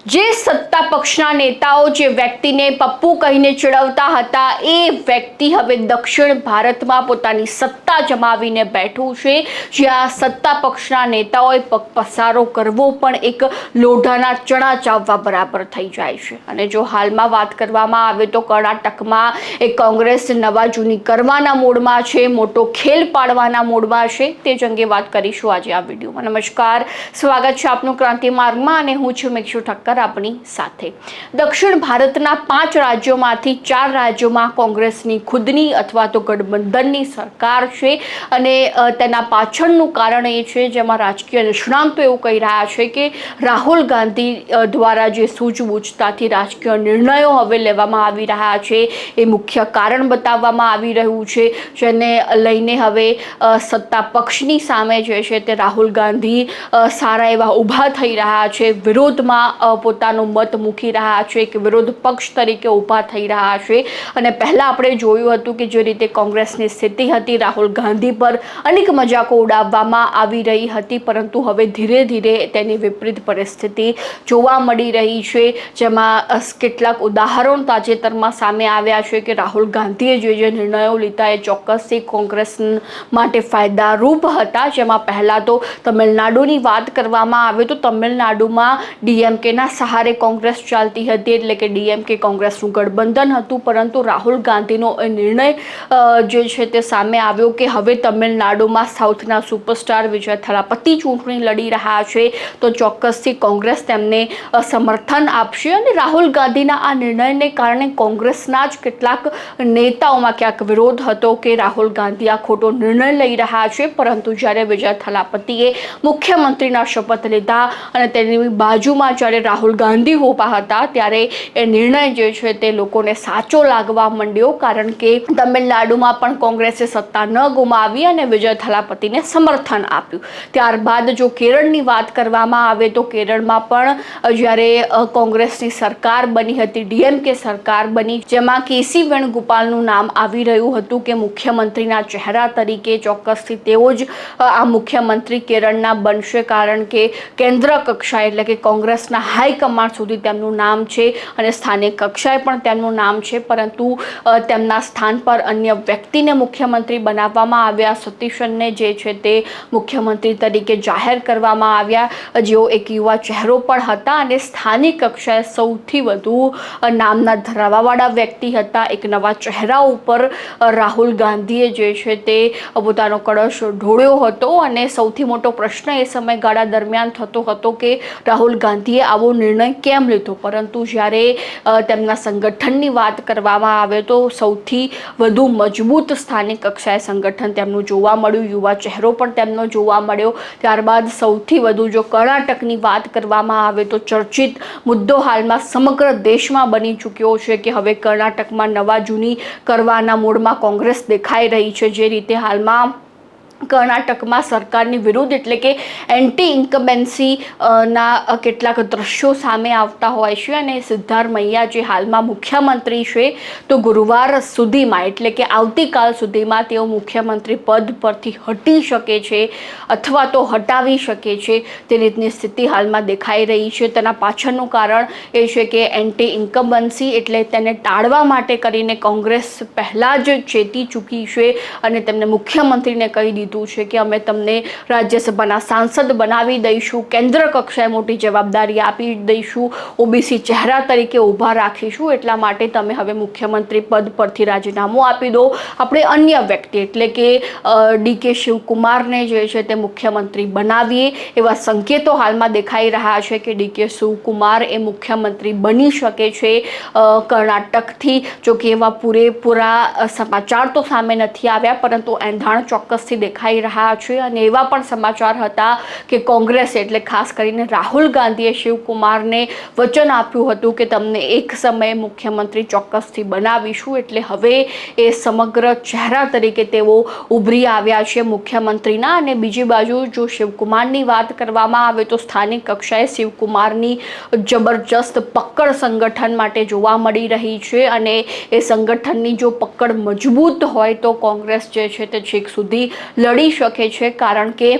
જે સત્તા પક્ષના નેતાઓ જે વ્યક્તિને પપ્પુ કહીને ચીડવતા હતા એ વ્યક્તિ હવે દક્ષિણ ભારતમાં પોતાની સત્તા જમાવીને બેઠું છે, જ્યાં સત્તા પક્ષના નેતાઓએ પગપસારો કરવો પણ એક લોઢાના ચણા ચાવવા બરાબર થઈ જાય છે। અને જો હાલમાં વાત કરવામાં આવે તો કર્ણાટકમાં એક કોંગ્રેસ નવા જૂની કરવાના મૂડમાં છે, મોટો ખેલ પાડવાના મૂડમાં છે। તે જ અંગે વાત કરીશું આજે આ વિડીયોમાં। નમસ્કાર, સ્વાગત છે આપનું ક્રાંતિ માર્ગમાં અને હું છું મિક્ષુ ઠક્કર આપણી સાથે। દક્ષિણ ભારતના 5 રાજ્યોમાંથી 4 રાજ્યોમાં કોંગ્રેસની ખુદની અથવા તો ગઠબંધનની સરકાર છે અને તેના પાછળનું કારણ એ છે, જેમાં રાજકીય નિષ્ણાંતો એવું કહી રહ્યા છે કે રાહુલ ગાંધી દ્વારા જે સૂઝબૂછતાથી રાજકીય નિર્ણયો હવે લેવામાં આવી રહ્યા છે એ મુખ્ય કારણ બતાવવામાં આવી રહ્યું છે, જેને લઈને હવે સત્તા પક્ષની સામે જે છે તે રાહુલ ગાંધી સારા એવા ઊભા થઈ રહ્યા છે, વિરોધમાં પોતાનો મત મૂકી રહ્યા છે, કે વિરોધ પક્ષ તરીકે ઊભા થઈ રહ્યા છે। અને પહેલાં આપણે જોયું હતું કે જે રીતે કોંગ્રેસની સ્થિતિ હતી, રાહુલ ગાંધી પર અનેક મજાકો ઉડાવવામાં આવી રહી હતી, પરંતુ હવે ધીરે ધીરે તેની વિપરીત પરિસ્થિતિ જોવા મળી રહી છે, જેમાં કેટલાક ઉદાહરણો તાજેતરમાં સામે આવ્યા છે કે રાહુલ ગાંધીએ જે નિર્ણયો લીધા એ ચોક્કસથી કોંગ્રેસ માટે ફાયદારૂપ હતા। જેમાં પહેલાં તો તમિલનાડુની વાત કરવામાં આવે તો તમિલનાડુમાં ડીએમકેના સહારે કોંગ્રેસ ચાલતી હતી, એટલે કે ડીએમકે કોંગ્રેસનું ગઠબંધન હતું, પરંતુ રાહુલ ગાંધીનો એ નિર્ણય જે છે તે સામે આવ્યો કે હવે તમિલનાડુમાં સાઉથના સુપરસ્ટાર વિજય થલાપતિ ચૂંટણી લડી રહ્યા છે, તો ચોક્કસથી કોંગ્રેસ તેમને સમર્થન આપશે। અને રાહુલ ગાંધીના આ નિર્ણયને કારણે કોંગ્રેસના જ કેટલાક નેતાઓમાં ક્યાંક વિરોધ હતો કે રાહુલ ગાંધી આ ખોટો નિર્ણય લઈ રહ્યા છે, પરંતુ જ્યારે વિજય થલાપતિએ મુખ્યમંત્રીના શપથ લીધા અને તેની બાજુમાં જ્યારે રાહુલ ગાંધી ઊભા હતા ત્યારે એ નિર્ણય જે છે તે લોકોને સાચો લાગવા માંડ્યો, કારણ કે તમિલનાડુમાં પણ કોંગ્રેસે સત્તા ન ગુમાવી અને વિજય થલાપતિને સમર્થન આપ્યું। ત્યારબાદ જો કેરળની વાત કરવામાં આવે તો કેરળમાં પણ જ્યારે કોંગ્રેસની સરકાર બની હતી, ડીએમકે સરકાર બની, જેમાં કેસી વેણુગોપાલનું નામ આવી રહ્યું હતું કે મુખ્યમંત્રીના ચહેરા તરીકે ચોક્કસથી તેઓ જ આ મુખ્યમંત્રી કેરળના બનશે, કારણ કે કેન્દ્ર કક્ષાએ એટલે કે કોંગ્રેસના હાઈકમાન્ડ સુધી તેમનું નામ છે અને સ્થાનિક કક્ષાએ પણ તેમનું નામ છે, પરંતુ તેમના સ્થાન પર અન્ય વ્યક્તિને મુખ્યમંત્રી બનાવવામાં આવ્યા। સતીશને જે છે તે મુખ્યમંત્રી તરીકે જાહેર કરવામાં આવ્યા, જેઓ એક યુવા ચહેરો પણ હતા અને સ્થાનિક કક્ષાએ સૌથી વધુ નામના ધરાવવાવાળા વ્યક્તિ હતા। એક નવા ચહેરા ઉપર રાહુલ ગાંધીએ જે છે તે પોતાનો કળશ ઢોળ્યો હતો અને સૌથી મોટો પ્રશ્ન એ સમયગાળા દરમિયાન થતો હતો કે રાહુલ ગાંધીએ આવો નિર્ણય કેમ લીધો, પરંતુ જ્યારે તેમના સંગઠનની વાત કરવામાં આવે તો સૌથી વધુ મજબૂત સ્થાનિક કક્ષાએ સંગઠન તેમનું જોવા મળ્યું, યુવા ચહેરો પણ તેમનો જોવા મળ્યો। ત્યારબાદ સૌથી વધુ જો કર્ણાટકની વાત કરવામાં આવે તો ચર્ચિત મુદ્દો હાલમાં સમગ્ર દેશમાં બની ચૂક્યો છે કે હવે કર્ણાટકમાં નવા જૂની કરવાના મૂડમાં કોંગ્રેસ દેખાઈ રહી છે। જે રીતે હાલમાં કર્ણાટકમાં સરકારની વિરુદ્ધ એટલે કે એન્ટી ઇન્કમ્બન્સી ના કેટલાક દ્રશ્યો સામે આવતા હોય છે અને સિદ્ધારમૈયા જે હાલમાં મુખ્યમંત્રી છે તો ગુરુવાર સુધીમાં એટલે કે આવતીકાલ સુધીમાં તેઓ મુખ્યમંત્રી પદ પરથી હટી શકે છે અથવા તો હટાવી શકે છે, તે રીતની સ્થિતિ હાલમાં દેખાઈ રહી છે। તેના પાછળનું કારણ એ છે કે એન્ટી ઇન્કમ્બન્સી એટલે તેને ટાળવા માટે કરીને કોંગ્રેસ પહેલાં જ ચેતી ચૂકી છે અને તેમને મુખ્યમંત્રીને કહી દીધું છે કે અમે તમને રાજ્યસભાના સાંસદ બનાવી દઈશું, કેન્દ્ર કક્ષાએ મોટી જવાબદારી આપી દઈશું, ઓબીસી ચહેરા તરીકે ઊભા રાખીશું, એટલા માટે તમે હવે મુખ્યમંત્રી પદ પરથી રાજીનામું આપી દો, આપણે અન્ય વ્યક્તિ એટલે કે ડીકે શિવકુમારને જે છે તે મુખ્યમંત્રી બનાવીએ। એવા સંકેતો હાલમાં દેખાઈ રહ્યા છે કે ડીકે શિવકુમાર એ મુખ્યમંત્રી બની શકે છે કર્ણાટકથી। જો કે એવા પૂરેપૂરા સમાચાર તો સામે નથી આવ્યા, પરંતુ એંધાણ ચોક્કસથી દેખાઈ રહ્યા છે અને એવા પણ સમાચાર હતા કે કોંગ્રેસ એટલે ખાસ કરીને રાહુલ ગાંધીએ શિવકુમારને વચન આપ્યું હતું કે તમને એક સમયે મુખ્યમંત્રી ચોક્કસથી બનાવીશું, એટલે હવે એ સમગ્ર ચહેરા તરીકે તેઓ ઉભરી આવ્યા છે મુખ્યમંત્રીના। અને બીજી બાજુ જો શિવકુમારની વાત કરવામાં આવે તો સ્થાનિક કક્ષાએ શિવકુમારની જબરજસ્ત પકડ સંગઠન માટે જોવા મળી રહી છે અને એ સંગઠનની જો પકડ મજબૂત હોય તો કોંગ્રેસ જે છે તે છેક સુધી લડી શકે છે, કારણ કે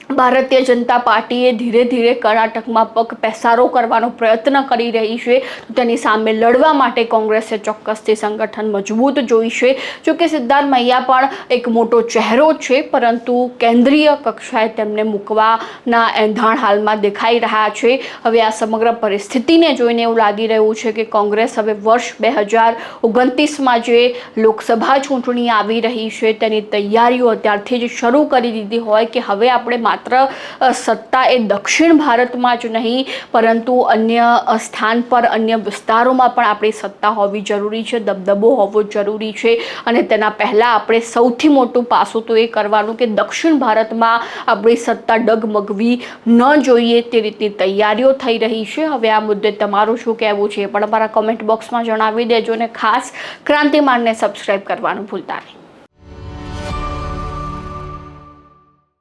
ભારતીય જનતા પાર્ટીએ ધીરે ધીરે કર્ણાટકમાં પગ પેસારો કરવાનો પ્રયત્ન કરી રહી છે. તો તેની સામે લડવા માટે કોંગ્રેસે ચોક્કસથી સંગઠન મજબૂત જોઈશે. જો કે સિદ્ધાર્થ મૈયા પણ એક મોટો ચહેરો છે, પરંતુ કેન્દ્રીય કક્ષાએ તેમને મૂકવાના એંધાણ હાલમાં દેખાઈ રહ્યા છે. હવે આ સમગ્ર પરિસ્થિતિને જોઈને એવું લાગી રહ્યું છે કે કોંગ્રેસ હવે વર્ષ 2029માં જે લોકસભા ચૂંટણી આવી રહી છે તેની તૈયારીઓ અત્યારથી જ શરૂ કરી દીધી હોય કે હવે આપણે માત્ર સત્તા એ દક્ષિણ ભારતમાં જ નહીં, પરંતુ અન્ય સ્થાન પર, અન્ય વિસ્તારોમાં પણ આપણી સત્તા હોવી જરૂરી છે, દબદબો હોવો જરૂરી છે. અને તેના પહેલાં આપણે સૌથી મોટું પાસું તો એ કરવાનું કે દક્ષિણ ભારતમાં આપણી સત્તા ડગમગવી ન જોઈએ, તે રીતની તૈયારીઓ થઈ રહી છે. હવે આ મુદ્દે તમારું શું કહેવું છે એ પણ અમારા કોમેન્ટ બોક્સમાં જણાવી દેજો, અને ખાસ ક્રાંતિમાનને સબસ્ક્રાઈબ કરવાનું ભૂલતા નહીં.